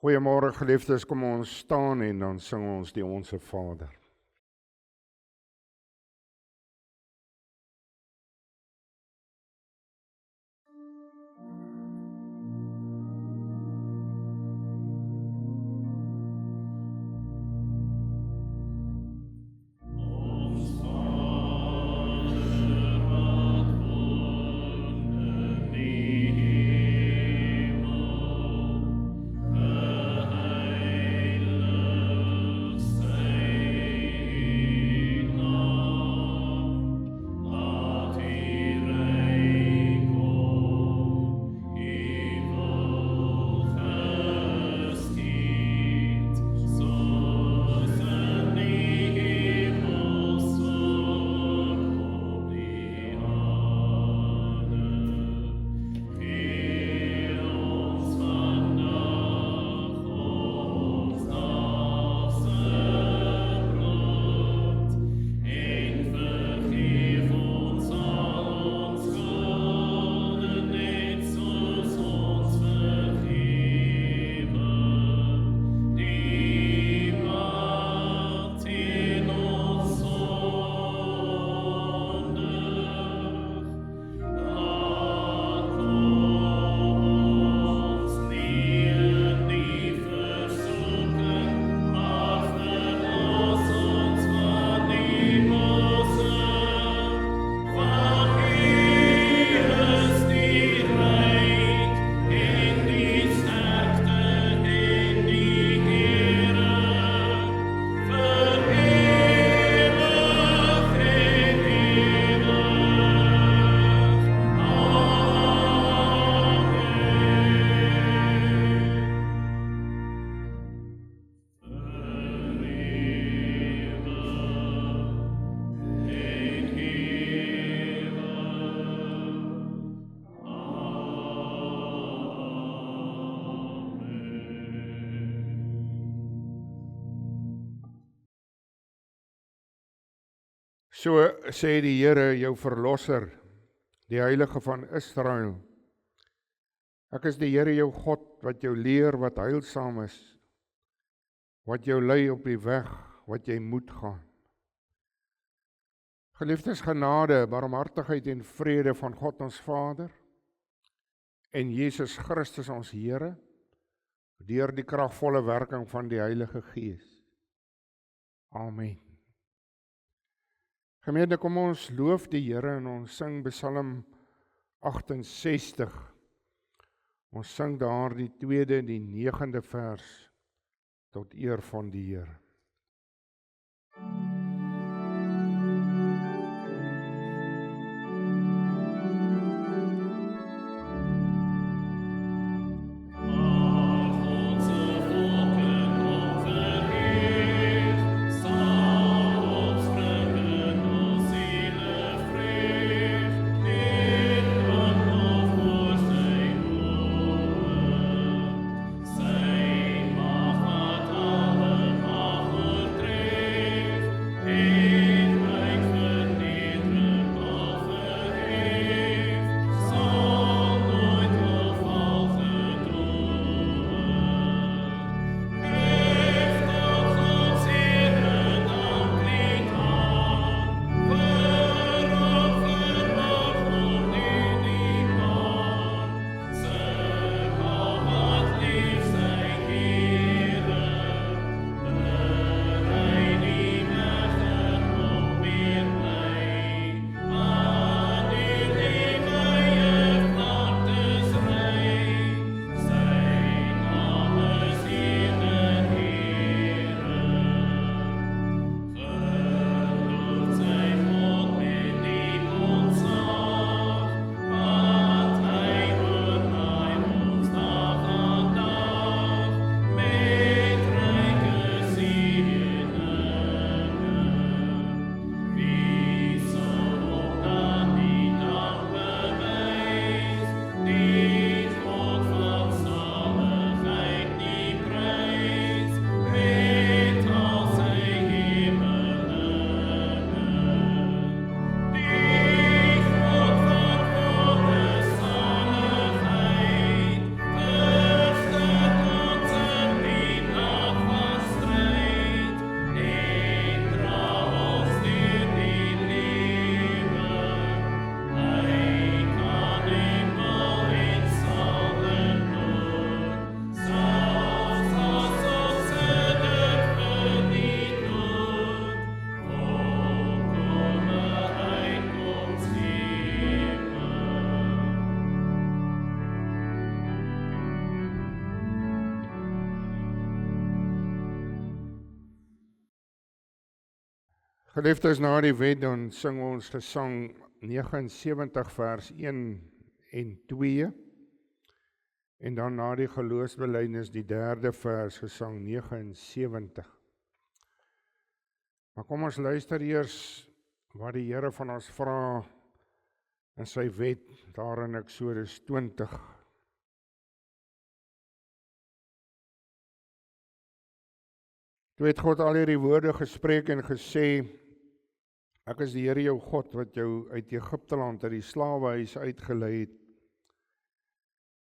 Goeiemôre geliefdes, kom ons staan en dan sing ons die Onse Vader. So sê die Here, jou verlosser, die Heilige van Israel. Ek is die Here jou God, wat jou leer wat heilsaam is, wat jou lei op die weg wat jy moet gaan. Geliefdes, genade, barmhartigheid en vrede van God ons Vader en Jesus Christus ons Here, deur die kragvolle werking van die Heilige Gees. Amen. Gemeente, kom ons loof die Here en ons sing Psalm 68. Ons sing daar die 2de en die 9de vers tot eer van die Here. Zijn macht wat alle macht Geliefdes, na die wet dan sing ons gesang 79 vers 1 en 2 en dan na die geloofsbelijdenis die 3de vers gesang 79. Maar kom ons luister eers wat die Here van ons vra in sy wet daar in Eksodus 20. Toe het God al hierdie woorde gespreek en gesê: Ek is die Here jou God wat jou uit Egipte land, uit die slawehuis uitgelei het.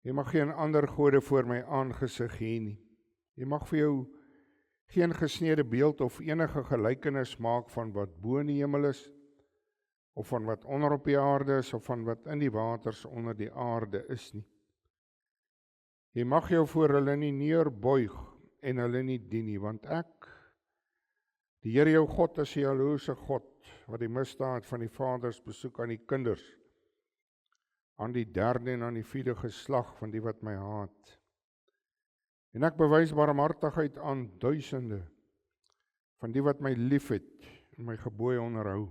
Jy mag geen ander gode voor my aangesig hê nie. Jy mag vir jou geen gesnede beeld of enige gelykenis maak van wat bo in die hemel is, of van wat onder op die aarde is, of van wat in die waters onder die aarde is nie. Jy mag jou voor hulle nie neerbuig en hulle nie dien nie, want ek, die Here jou God, is die jaloerse God, wat die misdaad van die vaders besoek aan die kinders, aan die 3de en aan die 4de geslag van die wat my haat. En ek bewys barmhartigheid aan duisende van die wat my liefhet en my gebooie onderhou.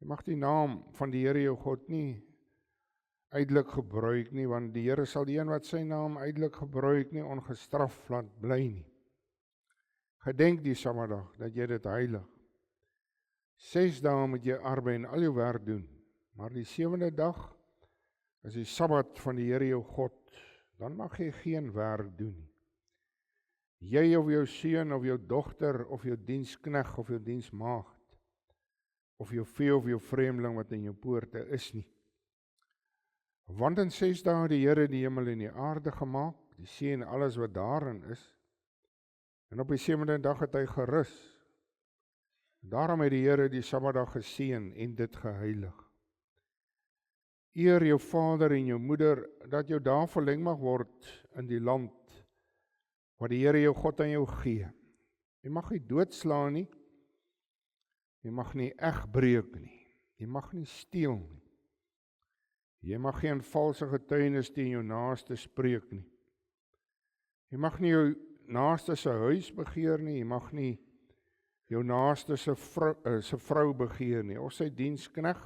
Jy mag die naam van die Here jou God nie uitelik gebruik nie, want die Here sal die een wat sy naam uitelik gebruik nie ongestraf laat bly nie. Gedenk die Sabbatdag dat jy dit heilig. 6 dae moet jy arbei en al jou werk doen, maar die 7de dag is die Sabbat van die Here jou God. Dan mag jy geen werk doen nie. Jy of jou seun of jou dogter of jou dienskneg of jou diensmaagd of jou vee of jou vreemdeling wat in jou poorte is nie. Want in 6 dae het die Here die hemel en die aarde gemaak, die see en alles wat daarin is. En op die 7de dag het hy gerus. Daarom het die Here die Sabbatdag geseën en dit geheilig. Eer jou vader en jou moeder, dat jou dae verleng mag word in die land, wat die Here jou God aan jou gee. Jy mag nie doodslaan nie, jy mag nie egbreek nie, jy mag nie steel nie, jy mag geen valse getuienis teen jou naaste spreek nie, jy mag nie jou naaste se huis begeer nie, jy mag nie jou naaste se vrou begeer nie, of sy dienskneg,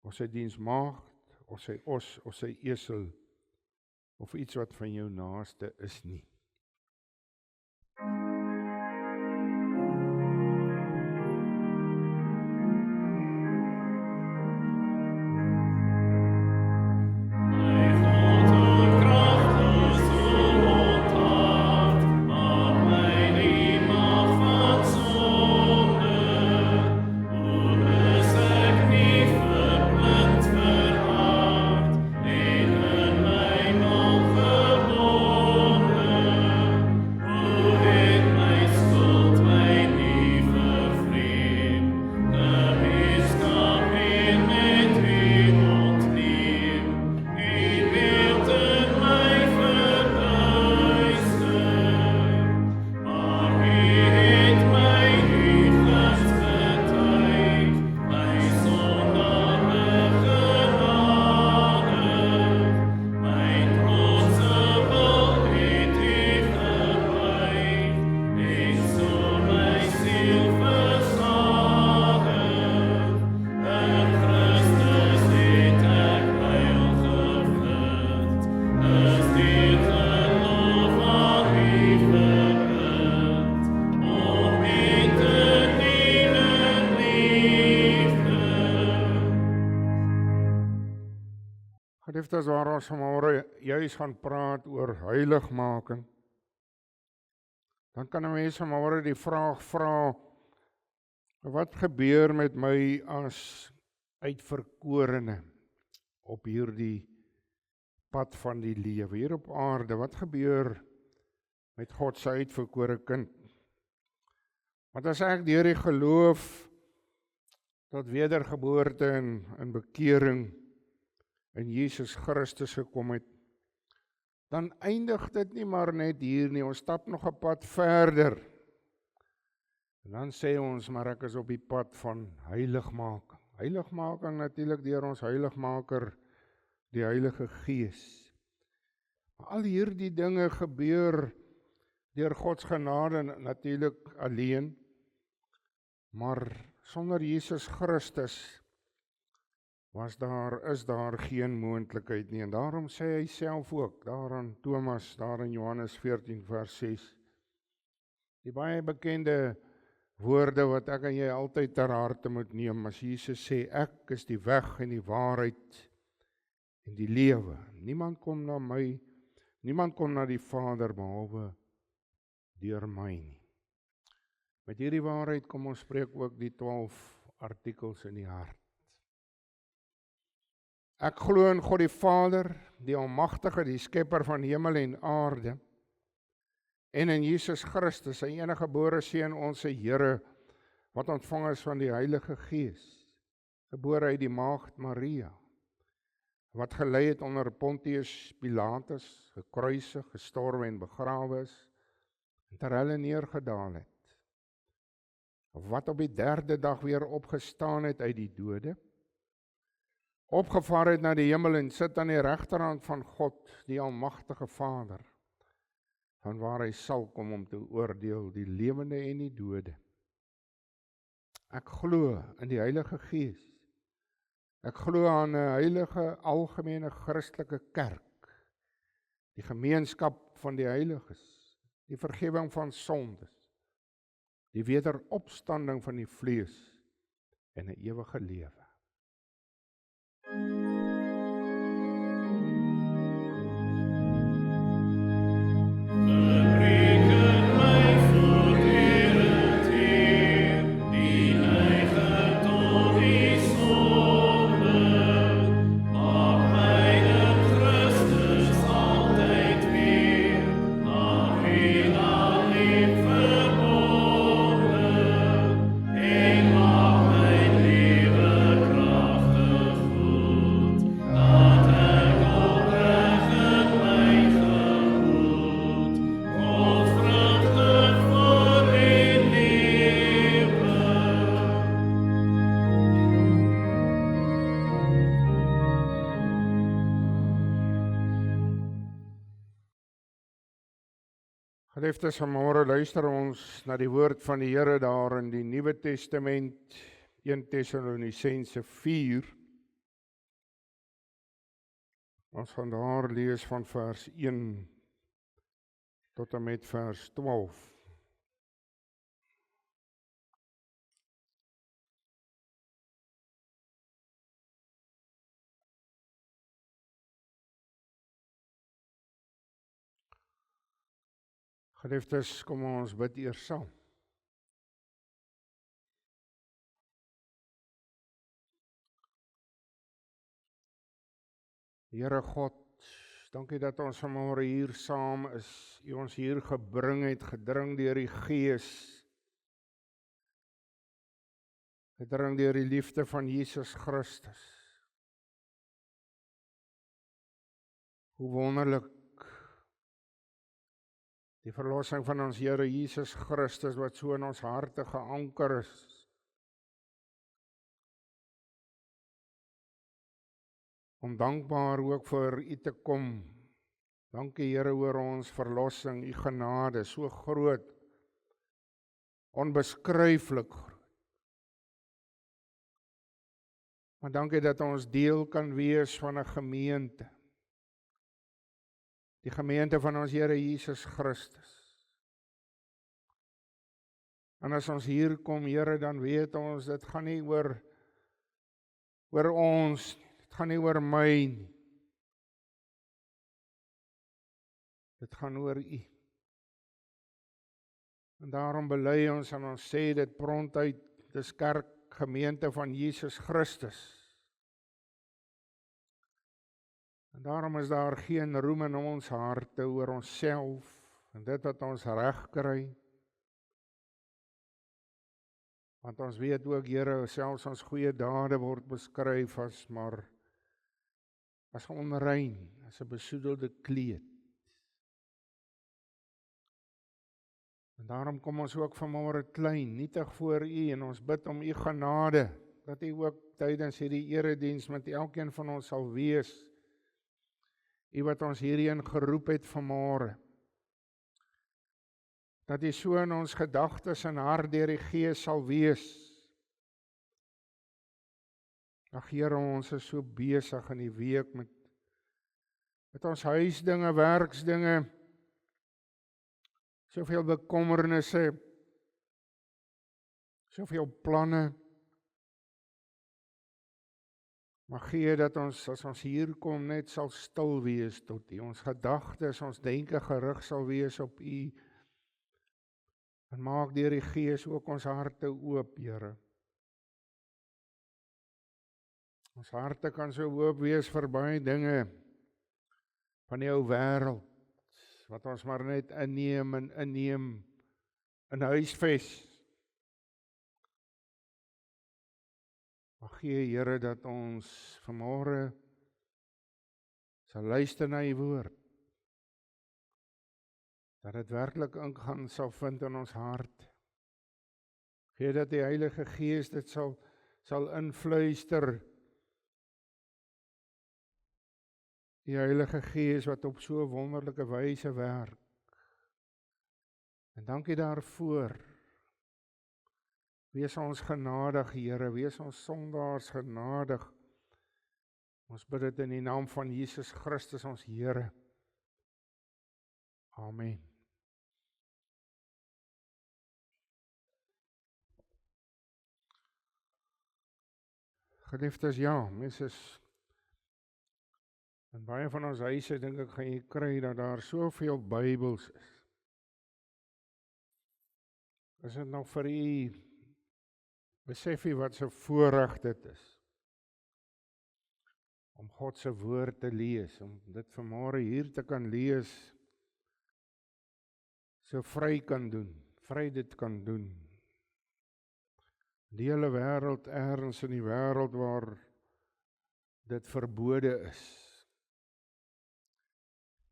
of sy diensmaagd, of sy os, of sy esel, of iets wat van jou naaste is nie. Geliefdes, waar ons vanmôre juis gaan praat oor heiligmaking, dan kan 'n mens vanmôre die vraag vra, wat gebeur met my as uitverkorene op hierdie pad van die lewe, hier op aarde? Wat gebeur met God se uitverkore kind? Want as ek deur die geloof tot wedergeboorte en bekering in Jesus Christus gekom het, dan eindig dit nie maar net hier nie, ons stap nog 'n pad verder. En dan sê ons, maar ek is op die pad van heiligmaking. Heiligmaking natuurlik deur ons heiligmaker, die Heilige Gees. Maar al hierdie dinge gebeur deur God se genade natuurlik alleen, Maar sonder Jesus Christus is daar geen moontlikheid nie. En daarom sê hy self ook, daar aan Thomas, daar in Johannes 14 vers 6, die baie bekende woorde wat ek en jy altyd ter harte moet neem, as Jesus sê, ek is die weg en die waarheid en die lewe. Niemand kom na die Vader behalwe deur my nie. Met hierdie waarheid kom ons spreek ook die 12 artikels in die hart. Ek glo in God die Vader, die Almagtige, die Skepper van hemel en aarde, en in Jesus Christus, sy enige gebore Seun, ons Here, wat ontvang is van die Heilige Gees, gebore uit die maagd Maria, wat gelei het onder Pontius Pilatus, gekruisig, gestorwe en begrawe is, en ter helle neergedaal het, wat op die 3de dag weer opgestaan het uit die dode, opgevaar het na die hemel en sit aan die regterhand van God, die Almagtige Vader, van waar hy sal kom om te oordeel die lewende en die dode. Ek glo in die Heilige Gees. Ek glo aan 'n heilige, algemene Christelike kerk, die gemeenskap van die heiliges, die vergifnis van sondes, die wederopstanding van die vlees en 'n ewige lewe. Geliefdes, vanmôre luister ons na die woord van die Here daar in die Nuwe Testament, 1 Tessalonisense 4. Ons gaan daar lees van vers 1 tot en met vers 12. Geliefdes, kom ons bid eers saam. Here God, dankie dat ons vanmôre hier saam is. U ons hier gebring het, gedring deur die Gees, gedring deur die liefde van Jesus Christus. Hoe wonderlik die verlossing van ons Here Jesus Christus wat so in ons harte geanker is. Om dankbaar ook vir U te kom. Dankie Here oor ons verlossing, U genade, so groot, onbeskryflik groot. Maar dankie dat ons deel kan wees van 'n gemeente. Die gemeente van ons Here Jesus Christus. En as ons hier kom, Here, dan weet ons, dit gaan nie oor ons, dit gaan nie oor my nie. Dit gaan oor U. En daarom bely ons en ons sê dit prontuit, dis kerk, gemeente van Jesus Christus. En daarom is daar geen roem in ons harte oor onsself en dit wat ons reg kry. Want ons weet ook, Here, selfs ons goeie dade word beskryf as onrein, as 'n besoedelde kleed. En daarom kom ons ook vanmôre klein, nietig voor U en ons bid om U genade, dat U ook tydens hierdie erediens met elkeen van ons sal wees. U wat ons hierheen geroep het vanmôre. dat U so in ons gedagtes en hart deur die Gees sal wees. Ag Here, ons is so besig in die week met ons huisdinge, werksdinge, soveel bekommernisse, soveel planne. Maar gee dat ons, as ons hier kom, net sal stil wees tot U. Ons gedagtes, ons denke gerig sal wees op U. En maak deur die Gees ook ons harte oop, Here. Ons harte kan so oop wees vir baie dinge van die ou wêreld, wat ons maar net inneem in huisves. Maar gee Here dat ons vanmôre sal luister na U woord, dat dit werklik ingaan sal vind in ons hart. Gee dat die Heilige Gees dit sal invluister. Die Heilige Gees wat op so wonderlike wyse werk. En dankie daarvoor. Wees ons genadig, Here, wees ons sondaars genadig. Ons bid dit in die naam van Jesus Christus, ons Here. Amen. Geliefdes, ja, mens is in baie van ons huise, dink ek, gaan jy kry dat daar soveel Bybels is. Is dit nog vir u, besef u wat so voorreg dit is, om God se woord te lees, om dit vanmôre hier te kan lees, so vry kan doen, vry dit kan doen. Die hele wêreld, ergens in die wêreld waar dit verbode is.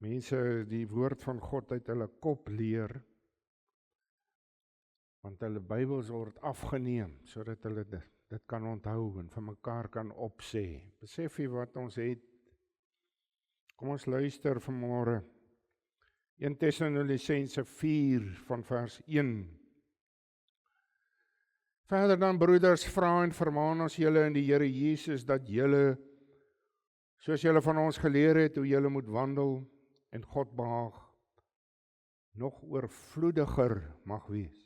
Mense die woord van God uit hulle kop leer, want hulle Bybels word afgeneem, sodat hulle dit kan onthou en vir mekaar kan opsê. Besef jy wat ons het? Kom ons luister vanmôre. 1 Tessalonisense 4 van vers 1. Verder dan, broeders, vra en vermaan ons julle in die Here Jesus, dat julle, soos julle van ons geleer het, hoe julle moet wandel en God behaag, nog oorvloediger mag wees.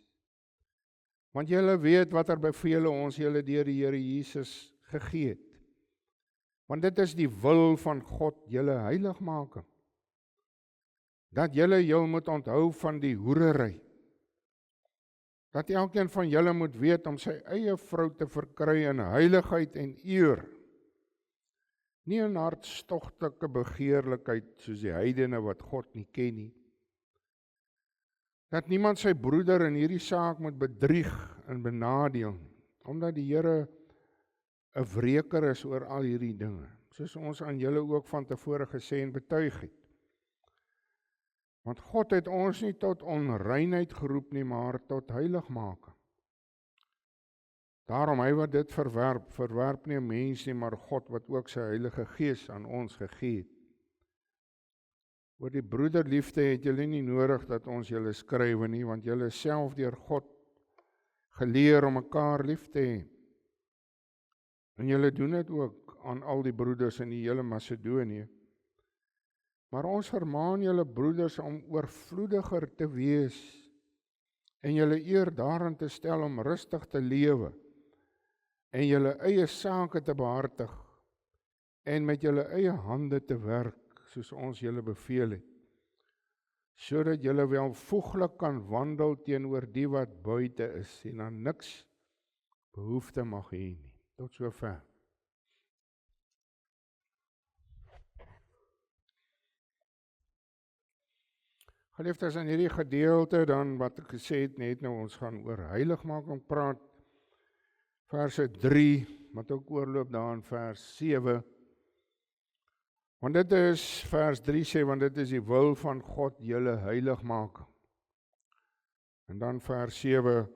Want julle weet watter bevele ons julle deur die Here Jesus gegee het. Want dit is die wil van God, julle heiligmaking. Dat julle jou moet onthou van die hoerery. Dat elkeen van julle moet weet om sy eie vrou te verkry in heiligheid en eer. Nie in hartstogtelike begeerlikheid soos die heidene wat God nie ken nie. Dat niemand sy broeder in hierdie saak moet bedrieg en benadeel, omdat die Here 'n wreker is oor al hierdie dinge, soos ons aan julle ook van tevore gesê en betuig het. Want God het ons nie tot onreinheid geroep nie, maar tot heiligmaking. Daarom hy wat dit verwerp nie 'n mens nie, maar God wat ook sy Heilige Gees aan ons gegee het. Oor die broederliefde het julle nie nodig dat ons julle skrywe nie, want julle is self deur God geleer om mekaar lief te hê. En julle doen dit ook aan al die broeders in die hele Macedonië. Maar ons vermaan julle broeders om oorvloediger te wees en julle eer daarin te stel om rustig te lewe en julle eie sake te behartig en met julle eie hande te werk soos ons julle beveel het, sodat julle welvoeglik kan wandel teenoor die wat buite is en aan niks behoefte mag hê nie. Tot sover. Geliefdes, in hierdie gedeelte dan wat ek gesê het net nou, ons gaan oor heiligmaking praat, verse 3, wat ook oorloop daar in vers 7. Want dit is, vers 3 sê, want dit is die wil van God, julle heiligmaking. En dan vers 7,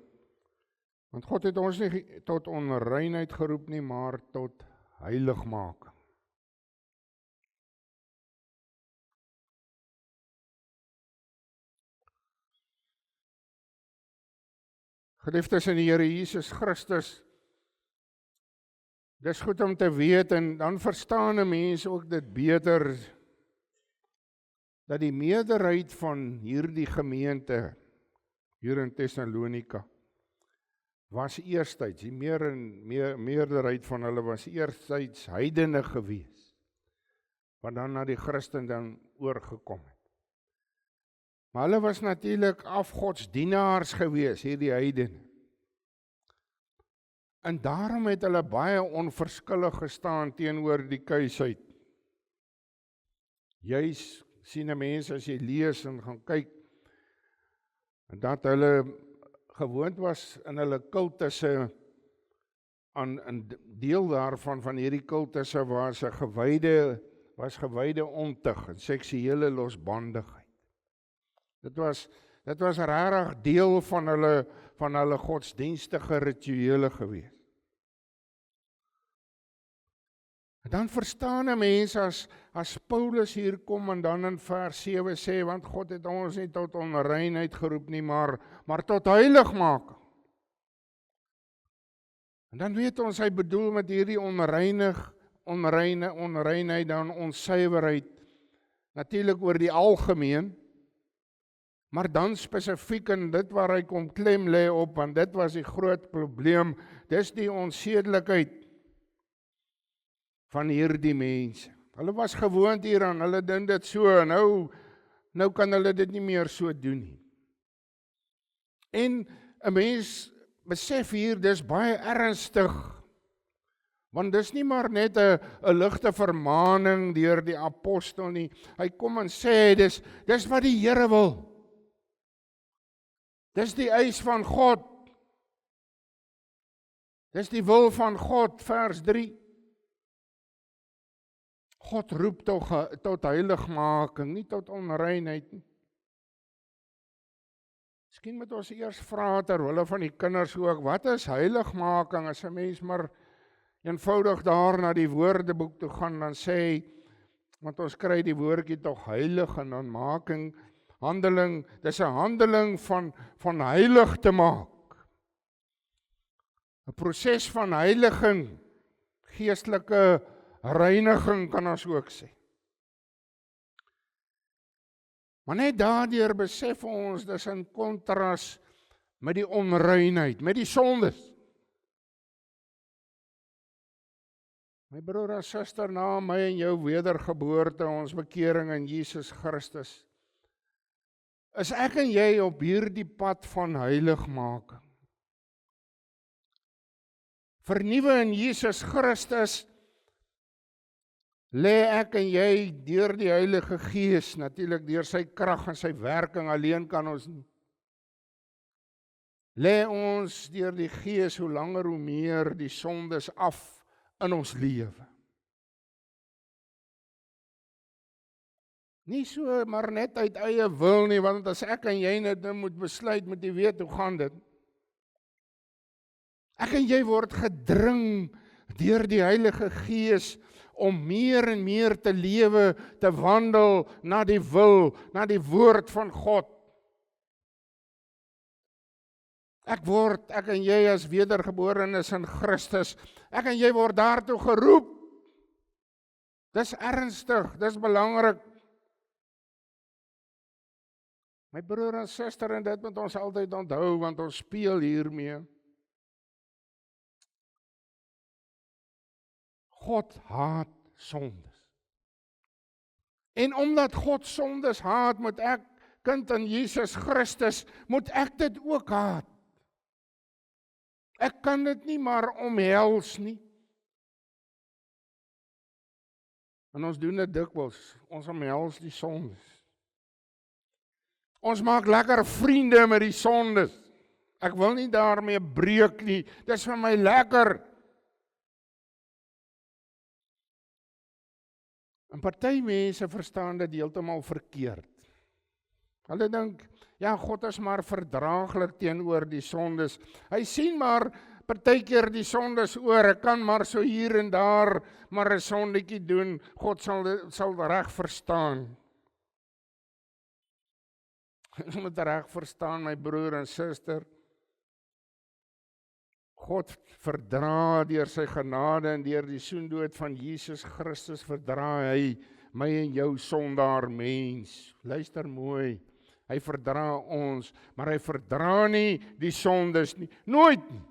want God het ons nie tot onreinheid geroep nie, maar tot heiligmaking. Geliefdes in die Here Jesus Christus, dis goed om te weet en dan verstaan 'n mens ook dit beter, dat die meerderheid van hierdie gemeente, hier in Thessalonika, was eerstyds, die meerderheid van hulle was eerstyds heidene gewees, wat dan na die Christendom oorgekom het. Maar hulle was natuurlik afgodsdienaars gewees, hierdie heidene. En daarom het hulle baie onverskillig gestaan teenoor die kuisheid. Juis sien 'n mens as jy lees en gaan kyk, dat hulle gewoond was in hulle kultusse, aan 'n deel daarvan van hierdie kultusse was gewyde ontug en seksuele losbandigheid. Dit was regtig deel van hulle godsdienstige rituele gewees. En dan verstaan 'n mens as Paulus hier kom en dan in vers 7 sê, want God het ons nie tot onreinheid geroep nie, maar tot heiligmaking. En dan weet ons, hy bedoel met hierdie onreinheid dan onsuiverheid, natuurlik oor die algemeen, maar dan spesifiek in dit waar hy kom klem lê op, want dit was die groot probleem, dis die onsedelikheid van hierdie mense. Hulle was gewoond hieraan, hulle doen dit so, nou kan hulle dit nie meer so doen nie. En 'n mens besef hier, dis baie ernstig, want dis nie maar net 'n ligte vermaning deur die apostel nie. Hy kom en sê, dis wat die Here wil. Dis die eis van God. Dis die wil van God, vers 3. God roep tot heiligmaking, nie tot onreinheid nie. Miskien moet ons eers vra terwille van die kinders ook, wat is heiligmaking? As 'n mens maar eenvoudig daar na die woordeboek toe gaan, dan sê, want ons kry die woordjie tog heilig en dan making, handeling, dis 'n handeling van heilig te maak. 'n Proses van heiliging, geestelike reiniging kan ons ook sê. Maar net daardeur besef ons, dis in kontras met die onreinheid, met die sondes. My broer en suster, na my en jou wedergeboorte, ons bekering in Jesus Christus, is ek en jy op hierdie pad van heiligmaking. Vernuwe in Jesus Christus, lê ek en jy deur die Heilige Gees, natuurlik deur sy krag en sy werking, alleen kan ons nie. Lê ons deur die Gees hoe langer hoe meer die sondes af in ons lewe. Nie so maar net uit eie wil nie, want as ek en jy net moet besluit, moet jy weet hoe gaan dit. Ek en jy word gedring deur die Heilige Gees om meer en meer te lewe, te wandel na die wil, na die woord van God. Ek en jy as wedergeborenes in Christus, ek en jy word daartoe geroep. Dis ernstig, dis belangrik. My broer en suster, en dit moet ons altyd onthou, want ons speel hiermee. God haat sondes. En omdat God sondes haat, moet ek, kind in Jesus Christus, moet ek dit ook haat. Ek kan dit nie maar omhels nie. En ons doen dit dikwels, ons omhels die sondes. Ons maak lekker vriende met die sondes. Ek wil nie daarmee breek nie, dis vir my lekker. En party mense verstaan dit heeltemal verkeerd. Hulle dink, ja, God is maar verdraaglik teenoor die sondes. Hy sien maar partykeer die sondes oor, ek kan maar so hier en daar maar 'n sondetjie doen, God sal reg verstaan. Jy moet reg verstaan, my broer en suster. God verdra deur sy genade en deur die soendood van Jesus Christus verdra hy my en jou sondaar mens. Luister mooi. Hy verdra ons, maar hy verdra nie die sondes nie. Nooit nie.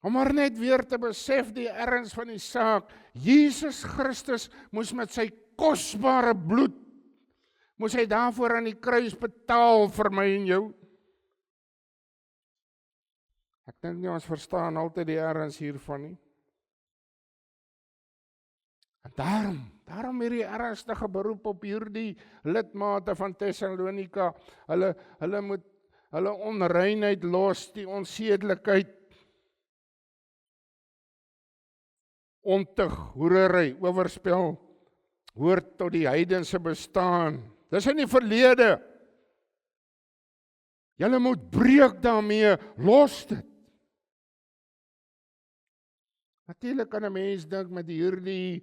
Om maar net weer te besef die erns van die saak. Jesus Christus moes met sy kosbare bloed, moes hy daarvoor aan die kruis betaal vir my en jou. Ek dink nie ons verstaan altyd die erns hiervan nie. En daarom hierdie ernstige beroep op hierdie lidmate van Thessalonika. Hulle moet hulle onreinheid los, die onsedelikheid, ontug, hoerery, oorspel, hoort tot die heidense bestaan. Dis in die verlede. Julle moet breek daarmee, los dit. Natuurlik kan 'n mens dink met hierdie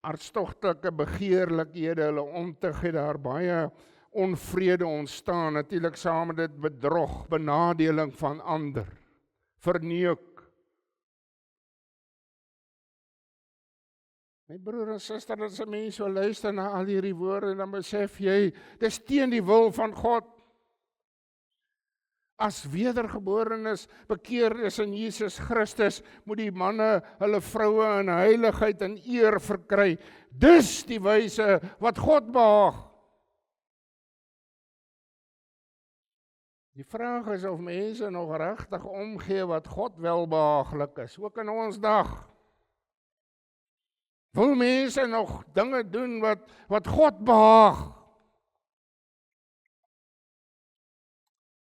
hartstogtelike begeerlikhede, hulle ontug het daar baie onvrede ontstaan. Natuurlik saam met dit bedrog, benadeling van ander, verneuk. My broer en suster, as 'n mens so luister na al hierdie woorde, dan besef jy, dis teen die wil van God. As wedergeborenes, bekeerdes in Jesus Christus, moet die manne hulle vroue in heiligheid en eer verkry. Dis die wyse wat God behaag. Die vraag is of mense nog regtig omgee wat God welbehaaglik is, ook in ons dag. Wil mense nog dinge doen wat God behaag?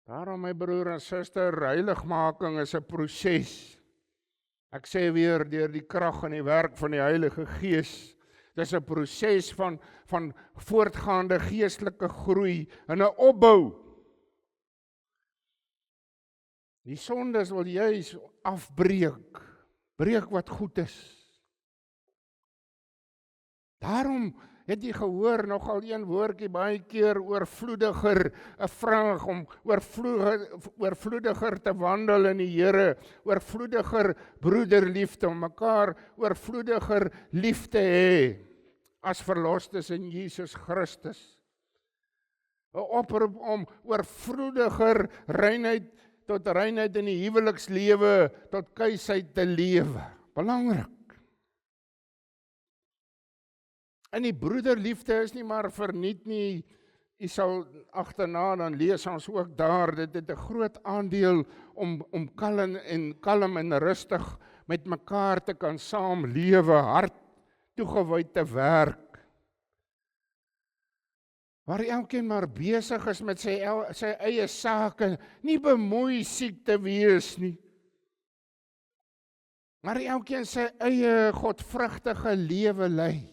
Daarom, my broer en suster, heiligmaking is 'n proses. Ek sê weer, deur die krag en die werk van die Heilige Gees. Dis 'n proses van voortgaande geestelike groei en 'n opbou. Die sondes wil juis afbreek, breek wat goed is. Daarom het jy gehoor nogal een woordjie baie keer oorvloediger, 'n vraag om oorvloediger te wandel in die Here, oorvloediger broederliefde, om mekaar oorvloediger lief te hê as verlostes in Jesus Christus. 'n Oproep om oorvloediger tot reinheid in die huwelikslewe, tot kuisheid te lewe. Belangrik. En die broederliefde is nie maar verniet nie. Jy sal agterna dan lees ons ook daar, dit het 'n groot aandeel om kalm en rustig met mekaar te kan saamlewe, hart toegewy te werk. Waar elkeen maar besig is met sy eie sake, nie bemoei siek te wees nie. Maar elkeen sy eie godvrugtige lewe lei.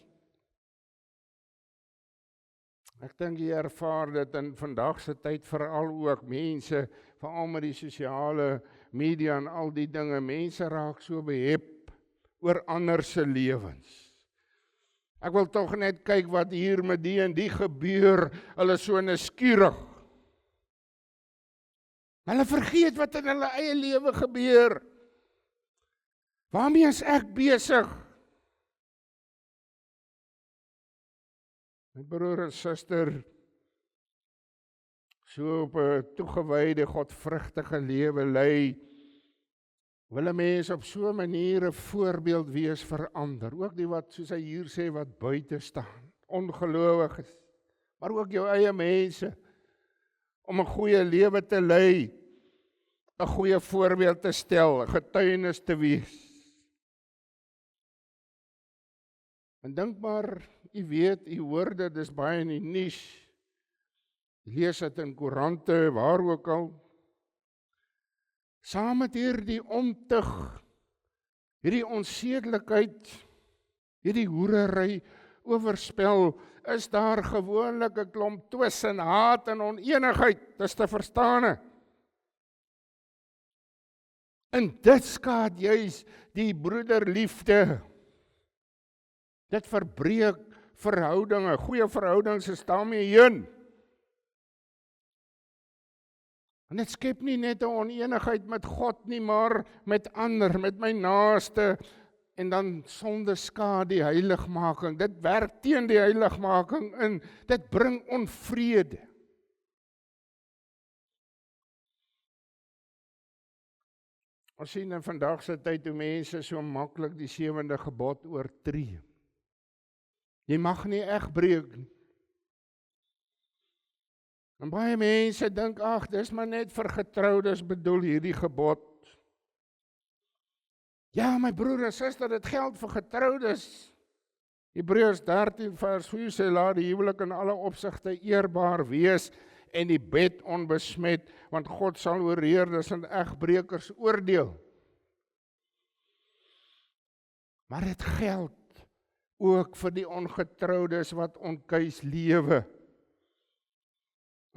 Ek dink jy ervaar dit in vandag se tyd veral ook mense, veral met die sosiale media en al die dinge, mense raak so behep oor ander se lewens. Ek wil tog net kyk wat hier met die en die gebeur, hulle is so nuuskierig. Hulle vergeet wat in hulle eie lewe gebeur. Waarmee is ek besig? My broer en suster, so op 'n toegewyde godvrugtige lewe lei, wil 'n mens op so 'n manier 'n voorbeeld wees vir ander, ook die wat, soos hy hier sê, wat buite staan, ongelowiges, maar ook jou eie mense, om 'n goeie lewe te lei, 'n goeie voorbeeld te stel, 'n getuienis te wees. En dink maar, jy weet, jy hoor dit, dis baie in die nuus. Lees dit in koerante, waar ook al. Saam met hierdie ontug, hierdie onsedelikheid, hierdie hoerery, oorspel, is daar gewoonlik 'n klomp twis en haat en onenigheid, dis te verstaan. En dit skaad juis die broederliefde. Dit verbreek verhoudinge, goeie verhoudings is daarmee heen. En dit skep nie net 'n oneenigheid met God nie, maar met ander, met my naaste, en dan sonde skaad die heiligmaking. Dit werk teen die heiligmaking in. Dit bring onvrede. Ons sien in vandag se tyd hoe mense so maklik die 7de gebod oortree. Jy mag nie egbreek nie. En baie mense dink, ag, dis maar net vir getroudes bedoel hierdie gebod. Ja, my broer en suster, dit geld vir getroudes. Hebreërs 13 vers 4 sê, laat die huwelik in alle opsigte eerbaar wees en die bed onbesmet, want God sal oorheerders en egbreekers oordeel. Maar dit geld ook vir die ongetroudes wat onkeus lewe.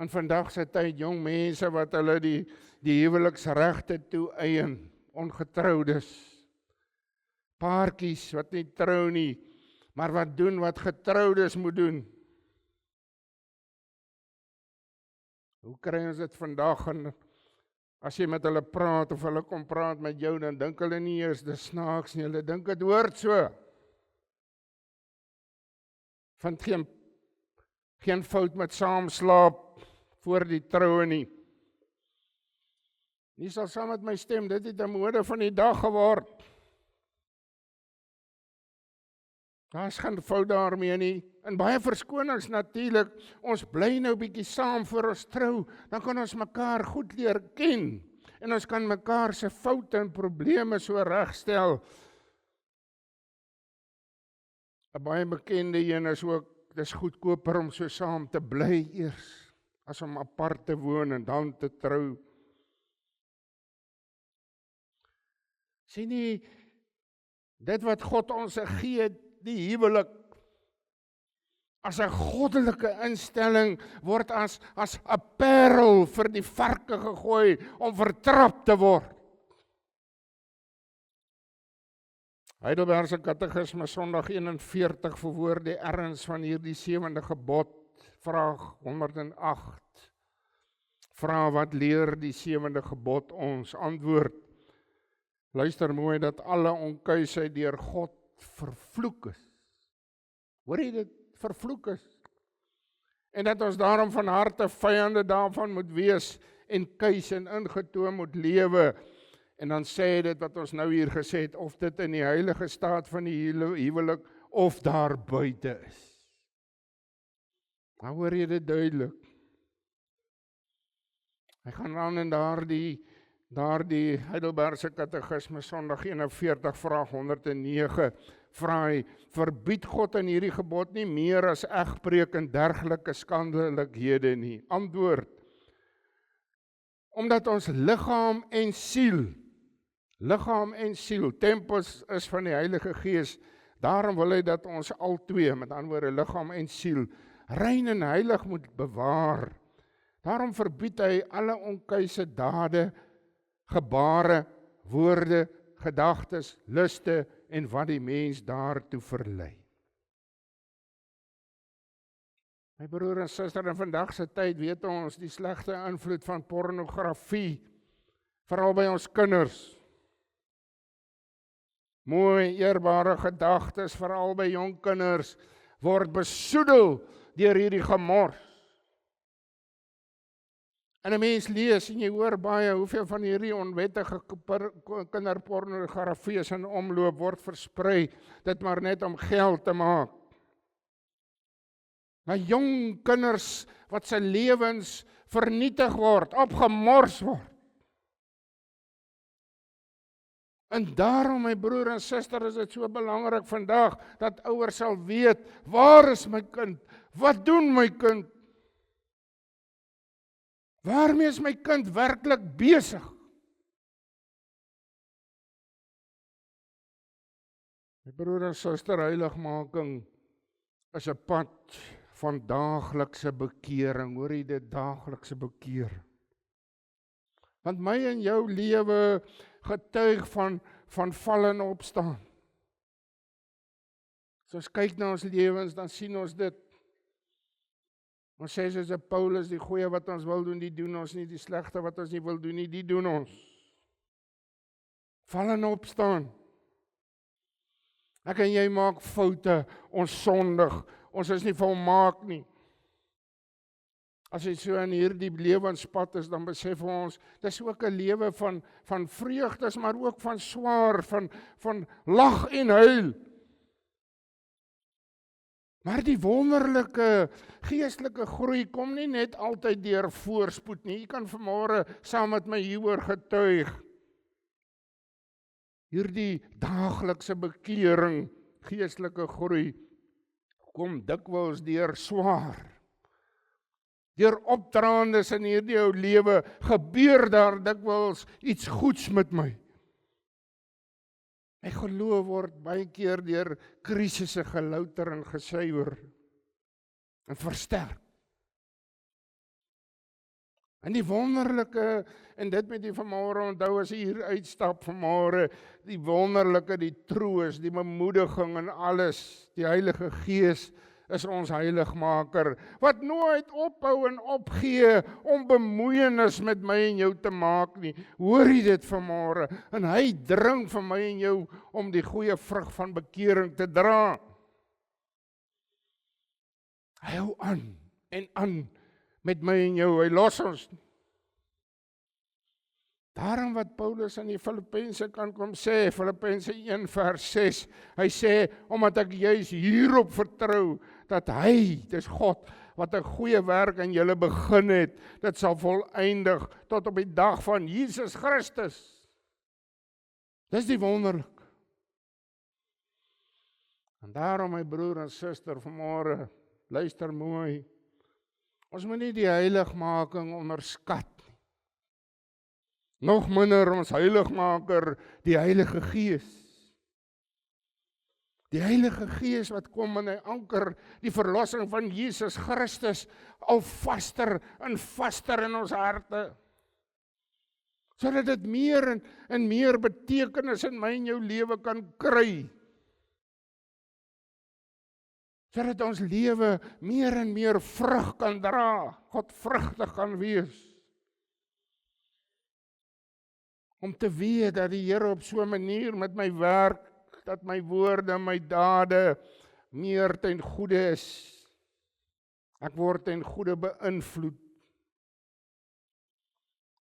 In vandag se tyd jong mense wat hulle die huweliksregte toe-eien, ongetroudes, paartjies wat nie trou nie, maar wat doen wat getroudes moet doen. Hoe kry ons dit vandag? En as jy met hulle praat of hulle kom praat met jou, dan dink hulle nie eers dis snaaks nie, hulle dink dit hoort so. Vind geen fout met saamslaap voor die troue nie. Nie sal saam met my stem, dit het 'n mode van die dag geword. Daar is geen fout daarmee nie. En baie verskonings natuurlik, ons bly nou bietjie saam voor ons trou, dan kan ons mekaar goed leer ken. En ons kan mekaar se foute en probleme so regstel. 'n Baie bekende een is ook, dis goedkoper om so saam te bly eers, as om apart te woon en dan te trou. Sien nie, dit wat God ons gee, die huwelik, as 'n goddelike instelling, word as 'n parel vir die varke gegooi, om vertrap te word. Heidelbergse Katekisme Sondag 41 verwoord die erns van hierdie 7de gebod, vraag 108. Vra wat leer die 7de gebod ons? Antwoord. Luister mooi, dat alle onkuisheid deur God vervloek is. Hoor jy dit? Vervloek is. En dat ons daarom van harte vyande daarvan moet wees en kuis en ingetoom moet lewe. En dan sê dit wat ons nou hier gesê het, of dit in die heilige staat van die huwelik of daar buite is. Nou hoor jy dit duidelik. Hy gaan aan in daardie Heidelbergse Katekisme Sondag 41 vraag 109 vra hy, verbied God in hierdie gebod nie meer as egbreek en dergelike skandelikhede nie? Antwoord. Omdat ons liggaam en siel, tempels is van die Heilige Gees, daarom wil hy dat ons albei, met ander woorde liggaam en siel, rein en heilig moet bewaar. Daarom verbied hy alle onkuise dade, gebare, woorde, gedagtes, luste en wat die mens daartoe verlei. My broer en suster, in vandag se tyd weet ons die slegte invloed van pornografie, veral by ons kinders. Mooi, eerbare gedagtes, veral by jong kinders, word besoedel deur hierdie gemors. En 'n mens lees en jy hoor baie hoeveel van hierdie onwettige kinderpornografie is in omloop, word versprei, dit maar net om geld te maak. Maar jong kinders wat se lewens vernietig word, opgemors word. En daarom, my broer en suster, is dit so belangrik vandag, dat ouers sal weet, waar is my kind? Wat doen my kind? Waarmee is my kind werklik besig? My broer en suster, heiligmaking is 'n pad van daaglikse bekering. Hoor jy dit, daaglikse bekering? Want my en jou lewe getuig van val en opstaan. As ons kyk na ons lewens, dan sien ons dit. Ons sê soos Paulus, die goeie wat ons wil doen, die doen ons nie, die slegte wat ons nie wil doen nie, die doen ons. Val en opstaan. Ek en jy maak foute, ons sondig, ons is nie volmaak nie. As jy so in hierdie lewenspad is, dan besef ons, dis ook 'n lewe van vreugdes, maar ook van swaar, van lag en huil. Maar die wonderlike geestelike groei kom nie net altyd deur voorspoed nie. Jy kan vanmôre saam met my hieroor getuig. Hierdie daaglikse bekering, geestelike groei, kom dikwels deur swaar. Deur opdraandes in hierdie ou lewe gebeur daar dikwels iets goeds met my. My geloof word baie keer deur krisisse gelouter en gesuiwer en versterk. En die wonderlike, en dit moet jy vanmôre onthou as jy hier uitstap vanmôre, die wonderlike, die troos, die bemoediging en alles, die Heilige Gees is ons heiligmaker, wat nooit ophou en opgee om bemoeienis met my en jou te maak nie. Hoor jy dit vanmôre? En hy dring vir my en jou om die goeie vrug van bekering te dra. Hy hou aan en aan met my en jou, hy los ons. Daarom wat Paulus in die Filippense kan kom sê, Filippense 1 vers 6, hy sê, omdat ek juis hierop vertrou, dat hy, dis God, wat 'n goeie werk in julle begin het, dit sal volëindig tot op die dag van Jesus Christus. Dis die wonderlik. En daarom my broer en suster vanmôre, luister mooi, ons moet nie die heiligmaking onderskat nie. Nog minder ons heiligmaker, die Heilige Gees. Die Heilige Gees wat kom en hy anker die verlossing van Jesus Christus al vaster en vaster in ons harte. Sodat dit meer en meer betekenis in my en jou lewe kan kry. Sodat ons lewe meer en meer vrug kan dra, godvrugtig kan wees. Om te weet dat die Here op so 'n manier met my werk, dat my woorde, my dade meer ten goeie is. Ek word ten goeie beïnvloed.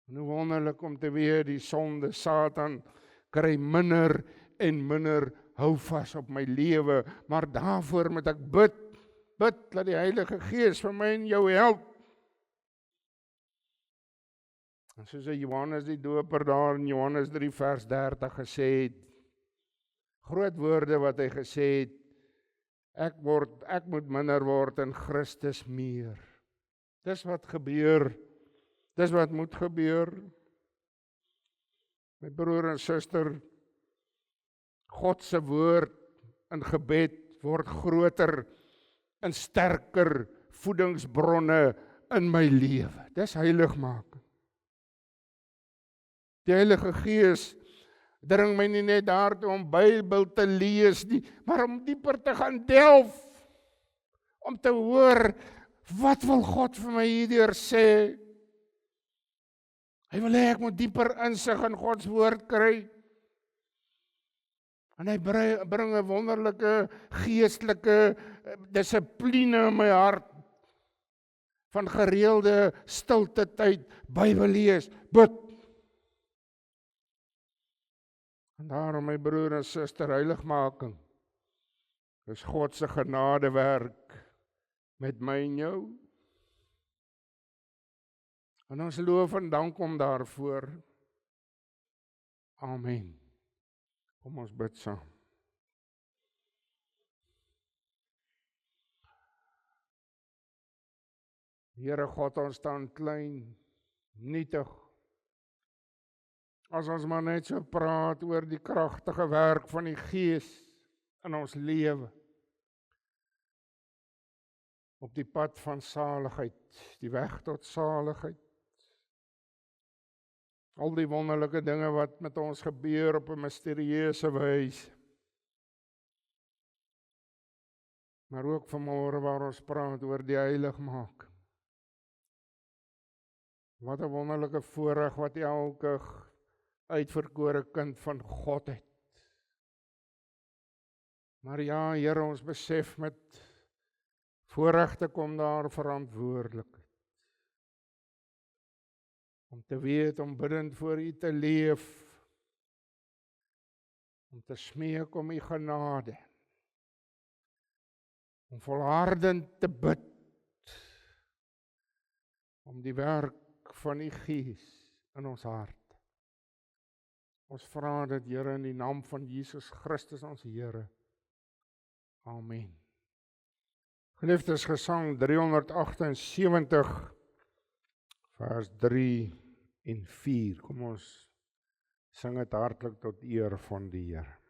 En hoe wonderlik om te weet, die sonde, Satan, kry minder en minder houvas op my lewe, maar daarvoor moet ek bid, dat die Heilige Gees vir my en jou help. En soos Johannes die Doper daar in Johannes 3 vers 30 gesê het, groot woorde wat hy gesê het, ek moet minder word en Christus meer. Dis wat gebeur, dis wat moet gebeur. My broer en suster, God se woord in gebed word groter en sterker voedingsbronne in my lewe. Dis heiligmaking. Die Heilige Gees dring my nie net daartoe om Bybel te lees nie, maar om dieper te gaan delf, om te hoor, wat wil God vir my hierdeur sê? Hy wil hê ek moet dieper insig in Gods woord kry. En hy bring 'n wonderlike geestelike dissipline in my hart, van gereelde stilte tyd, Bybel lees, bid. En daarom my broer en suster, heiligmaking is God se genadewerk met my en jou. En ons loof en dank hom daarvoor. Amen. Kom ons bid saam. Here God, ons staan klein, nietig. As ons maar net so praat oor die kragtige werk van die Gees in ons lewe. Op die pad van saligheid, die weg tot saligheid. Al die wonderlike dinge wat met ons gebeur op 'n misterieuse wyse. Maar ook vanmôre waar ons praat oor die heiligmaking. Wat 'n wonderlike voorreg wat elke uitverkore kind van God het. Maar ja, Here, ons besef met voorregte kom daar verantwoordelikheid. Om te weet, om bidend voor U te leef, om te smeek om U genade, om volhardend te bid, om die werk van U Gees in ons hart. Ons vra dit, Here, in die naam van Jesus Christus ons Here. Amen. Geliefdes, gesang 378, vers 3 en 4. Kom ons sing het hartlik tot eer van die Here.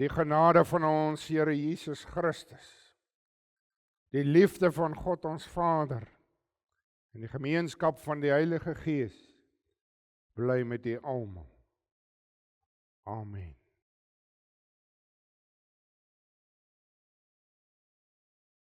Die genade van ons Here Jesus Christus, die liefde van God ons Vader, en die gemeenskap van die Heilige Gees, bly met u almal. Amen.